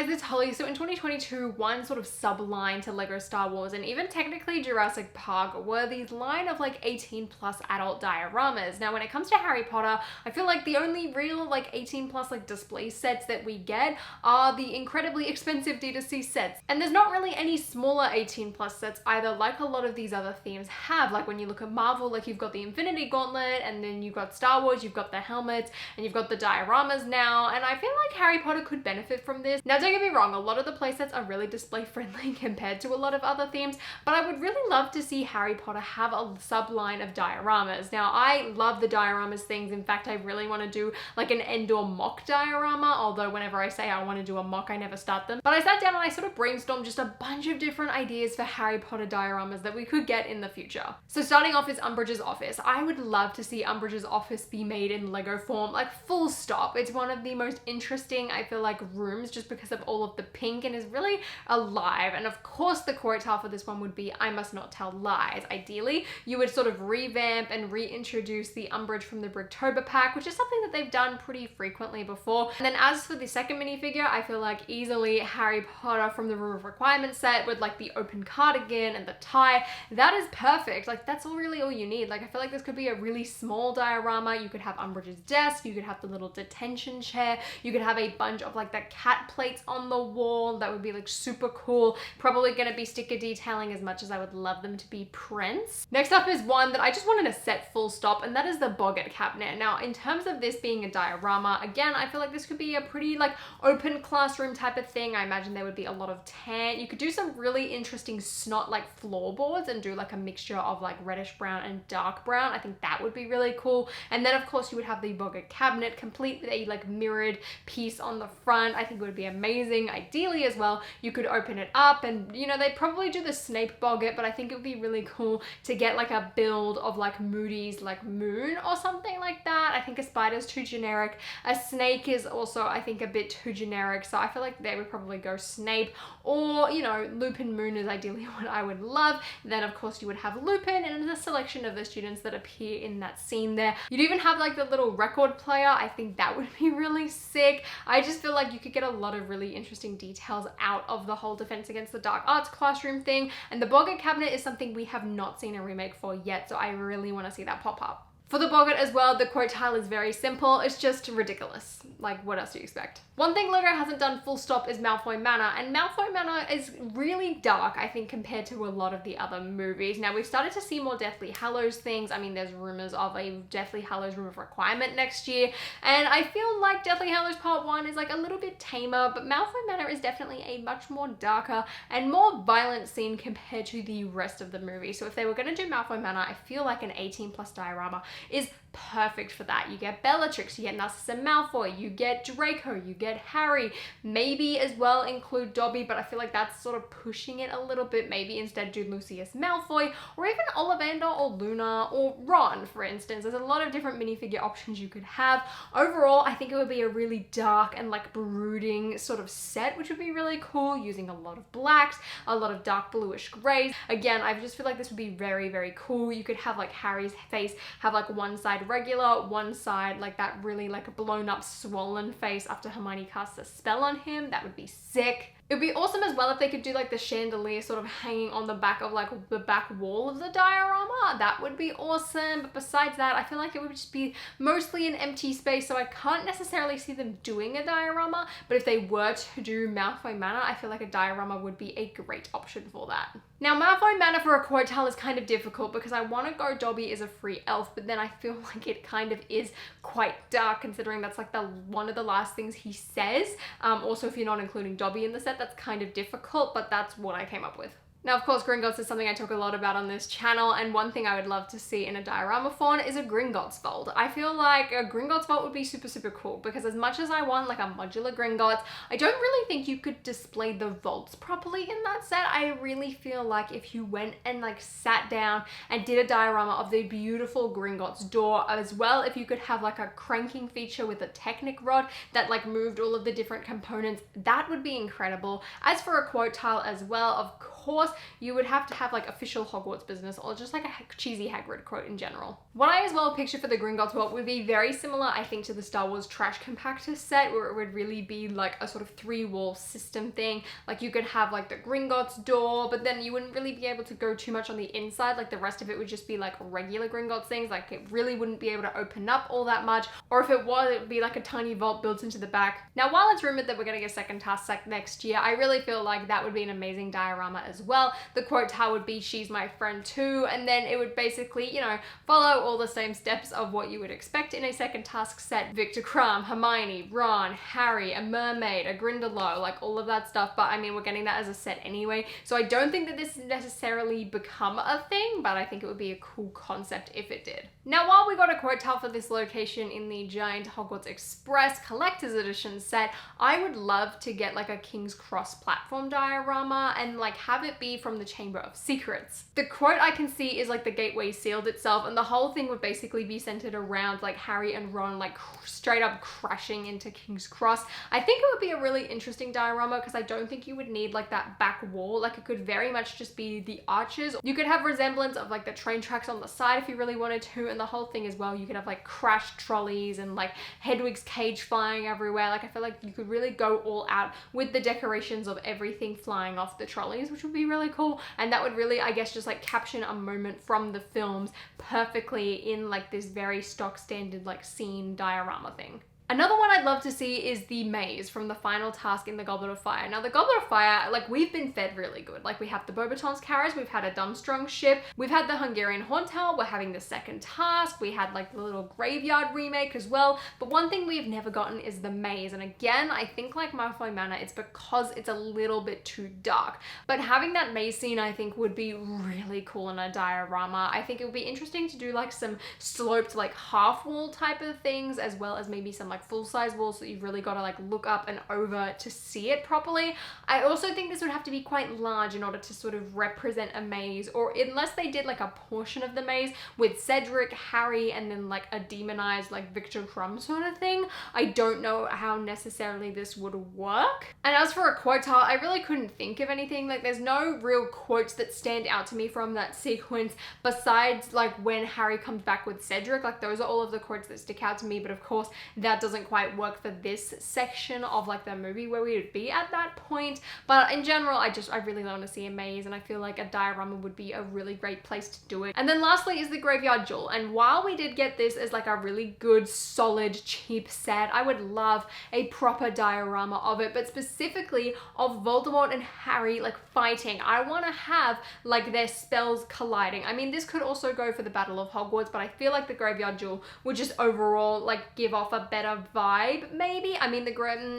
is this, Holly? So in 2022, one sort of subline to Lego Star Wars and even technically Jurassic Park were these line of like 18 plus adult dioramas. Now when it comes to Harry Potter, I feel like the only real like 18 plus like display sets that we get are the incredibly expensive D2C sets. And there's not really any smaller 18 plus sets either, like a lot of these other themes have. Like when you look at Marvel, like you've got the Infinity Gauntlet, and then you've got Star Wars, you've got the helmets, and you've got the dioramas now. And I feel like Harry Potter could benefit from this. Now don't get me wrong, a lot of the playsets are really display friendly compared to a lot of other themes, but I would really love to see Harry Potter have a subline of dioramas. Now I love the dioramas things. In fact, I really want to do like an Endor mock diorama, although whenever I say I want to do a mock, I never start them. But I sat down and I sort of brainstormed just a bunch of different ideas for Harry Potter dioramas that we could get in the future. So starting off is Umbridges Office. I would love to see Umbridges Office be made in Lego form, like full stop. It's one of the most interesting, I feel like, rooms just because of all of the pink and is really alive. And of course the quote tile for this one would be, I must not tell lies. Ideally, you would sort of revamp and reintroduce the Umbridge from the Bricktober pack, which is something that they've done pretty frequently before. And then as for the second minifigure, I feel like easily Harry Potter from the Room of Requirements set with like the open cardigan and the tie. That is perfect. Like that's really all you need. Like I feel like this could be a really small diorama. You could have Umbridge's desk, you could have the little detention chair, you could have a bunch of like the cat plates on the wall. That would be like super cool. Probably gonna be sticker detailing as much as I would love them to be prints. Next up is one that I just wanted to set full stop, and that is the Bogut Cabinet. Now in terms of this being a diorama, again, I feel like this could be a pretty like open classroom type of thing. I imagine there would be a lot of tan. You could do some really interesting snot like floorboards and do like a mixture of like reddish brown and dark brown. I think that would be really cool. And then of course you would have the Bogut Cabinet complete with a like mirrored piece on the front. I think it would be amazing. Ideally as well, you could open it up and, you know, they'd probably do the Snape Bogut, but I think it would be really cool to get like a build of like Moody's like moon or something like that. I think a spider's too generic. A snake is also, I think, a bit too generic. So I feel like they would probably go Snape, or, you know, Lupin Moon is ideally what I would love. Then of course you would have Lupin and the selection of the students that appear in that scene there. You'd even have like the little record player. I think that would be really sick. I just feel like you could get a lot of really interesting details out of the whole Defense Against the Dark Arts classroom thing. And the Bogut Cabinet is something we have not seen a remake for yet, so I really want to see that pop up. For the Bogut as well, the quote tile is very simple. It's just ridiculous. Like, what else do you expect? One thing Lego hasn't done full stop is Malfoy Manor, and Malfoy Manor is really dark, I think, compared to a lot of the other movies. Now, we've started to see more Deathly Hallows things. I mean, there's rumors of a Deathly Hallows Room of Requirement next year, and I feel like Deathly Hallows Part 1 is like a little bit tamer, but Malfoy Manor is definitely a much more darker and more violent scene compared to the rest of the movie. So if they were going to do Malfoy Manor, I feel like an 18 plus diorama is perfect for that. You get Bellatrix, you get Narcissa Malfoy, you get Draco, you get Harry, maybe as well include Dobby, but I feel like that's sort of pushing it a little bit. Maybe instead do Lucius Malfoy, or even Ollivander or Luna or Ron, for instance. There's a lot of different minifigure options you could have. Overall, I think it would be a really dark and like brooding sort of set, which would be really cool, using a lot of blacks, a lot of dark bluish grays. Again, I just feel like this would be very, very cool. You could have like Harry's face have like one side regular, one side like that really like blown up swollen face after Hermione casts a spell on him. That would be sick. It would be awesome as well if they could do like the chandelier sort of hanging on the back of like the back wall of the diorama. That would be awesome. But besides that, I feel like it would just be mostly an empty space, so I can't necessarily see them doing a diorama. But if they were to do Malfoy Manor, I feel like a diorama would be a great option for that. Now, Malfoy Manor for a quote tile is kind of difficult because I want to go Dobby is a free elf, but then I feel like it kind of is quite dark considering that's like one of the last things he says. Also, if you're not including Dobby in the set, that's kind of difficult, but that's what I came up with. Now, of course, Gringotts is something I talk a lot about on this channel, and one thing I would love to see in a diorama form is a Gringotts vault. I feel like a Gringotts vault would be super, super cool because as much as I want like a modular Gringotts, I don't really think you could display the vaults properly in that set. I really feel like if you went and like sat down and did a diorama of the beautiful Gringotts door, as well if you could have like a cranking feature with a Technic rod that like moved all of the different components, that would be incredible. As for a quote tile as well, of course, course, you would have to have like official Hogwarts business or just like a cheesy Hagrid quote in general. What I as well picture for the Gringotts world would be very similar, I think, to the Star Wars trash compactor set, where it would really be like a sort of 3-wall system thing. Like you could have like the Gringotts door, but then you wouldn't really be able to go too much on the inside. Like the rest of it would just be like regular Gringotts things. Like it really wouldn't be able to open up all that much. Or if it was, it would be like a tiny vault built into the back. Now, while it's rumored that we're getting a second task set next year, I really feel like that would be an amazing diorama as well. The quote tile would be, "She's my friend too," and then it would basically, you know, follow all the same steps of what you would expect in a second task set. Victor Crumb, Hermione, Ron, Harry, a mermaid, a Grindylow, like all of that stuff. But I mean, we're getting that as a set anyway, so I don't think that this necessarily become a thing, but I think it would be a cool concept if it did. Now, while we got a quote tile for this location in the giant Hogwarts Express Collector's Edition set, I would love to get like a King's Cross platform diorama and like have it be from the Chamber of Secrets. The quote I can see is like the gateway sealed itself, and the whole thing would basically be centered around like Harry and Ron like straight up crashing into King's Cross. I think it would be a really interesting diorama because I don't think you would need like that back wall. Like it could very much just be the arches. You could have resemblance of like the train tracks on the side if you really wanted to, and the whole thing as well, you could have like crashed trolleys and like Hedwig's cage flying everywhere. Like I feel like you could really go all out with the decorations of everything flying off the trolleys, which would be really cool. And that would really, I guess, just like caption a moment from the films perfectly in like this very stock standard like scene diorama thing. Another one I'd love to see is the maze from the final task in the Goblet of Fire. Now, the Goblet of Fire, like, we've been fed really good. Like, we have the Beauxbatons carriage, we've had a Durmstrang ship, we've had the Hungarian Horn Tower, we're having the second task, we had, like, the little graveyard remake as well. But one thing we've never gotten is the maze. And again, I think, like Malfoy Manor, it's because it's a little bit too dark. But having that maze scene, I think, would be really cool in a diorama. I think it would be interesting to do, like, some sloped, like, half-wall type of things, as well as maybe some, like, full-size walls that you've really got to like look up and over to see it properly. I also think this would have to be quite large in order to sort of represent a maze, or unless they did like a portion of the maze with Cedric, Harry, and then like a demonized like Victor Crumb sort of thing. I don't know how necessarily this would work. And as for a quote tile, I really couldn't think of anything. Like there's no real quotes that stand out to me from that sequence besides like when Harry comes back with Cedric. Like those are all of the quotes that stick out to me, but of course that doesn't quite work for this section of like the movie where we would be at that point. But in general, I really want to see a maze, and I feel like a diorama would be a really great place to do it. And then lastly is the Graveyard Jewel. And while we did get this as like a really good, solid, cheap set, I would love a proper diorama of it, but specifically of Voldemort and Harry like fighting. I want to have like their spells colliding. I mean, this could also go for the Battle of Hogwarts, but I feel like the Graveyard Jewel would just overall like give off a better vibe, maybe. I mean,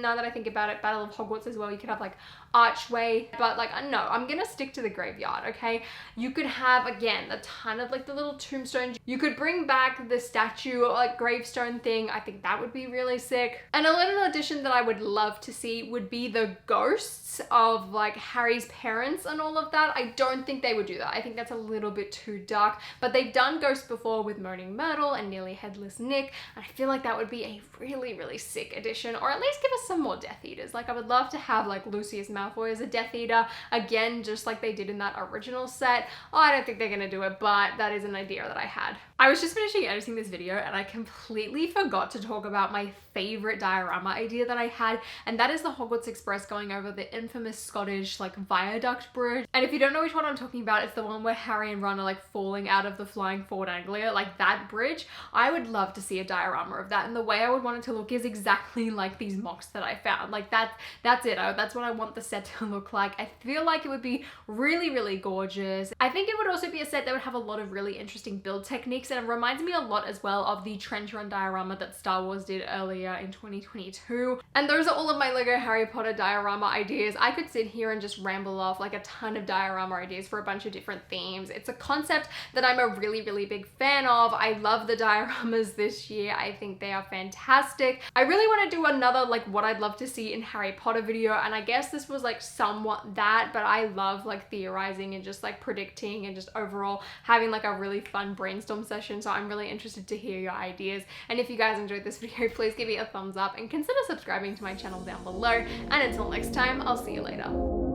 now that I think about it, Battle of Hogwarts as well, you could have like archway, but like no, I'm gonna stick to the graveyard. Okay, you could have again a ton of like the little tombstones. You could bring back the statue or like gravestone thing. I think that would be really sick. And a little addition that I would love to see would be the ghosts of like Harry's parents and all of that. I don't think they would do that. I think that's a little bit too dark, but they've done ghosts before with Moaning Myrtle and Nearly Headless Nick, and I feel like that would be a really sick addition, or at least give us some more Death Eaters. Like I would love to have like Lucius Malfoy as a Death Eater, again, just like they did in that original set. Oh, I don't think they're gonna do it, but that is an idea that I had. I was just finishing editing this video and I completely forgot to talk about my favorite diorama idea that I had, and that is the Hogwarts Express going over the infamous Scottish like viaduct bridge. And if you don't know which one I'm talking about, it's the one where Harry and Ron are like falling out of the flying Ford Anglia, like that bridge. I would love to see a diorama of that, and the way I would want it to look is exactly like these mocks that I found. Like that's it. That's what I want the set to look like. I feel like it would be really gorgeous. I think it would also be a set that would have a lot of really interesting build techniques, and it reminds me a lot as well of the trench run diorama that Star Wars did earlier in 2022. And those are all of my Lego Harry Potter diorama ideas. I could sit here and just ramble off like a ton of diorama ideas for a bunch of different themes. It's a concept that I'm a really big fan of. I love the dioramas this year. I think they are fantastic. I really want to do another like what I'd love to see in Harry Potter video, and I guess this was like somewhat that, but I love like theorizing and just like predicting and just overall having like a really fun brainstorm session. So I'm really interested to hear your ideas, and if you guys enjoyed this video, please give me a thumbs up and consider subscribing to my channel down below. And until next time, I'll see you later.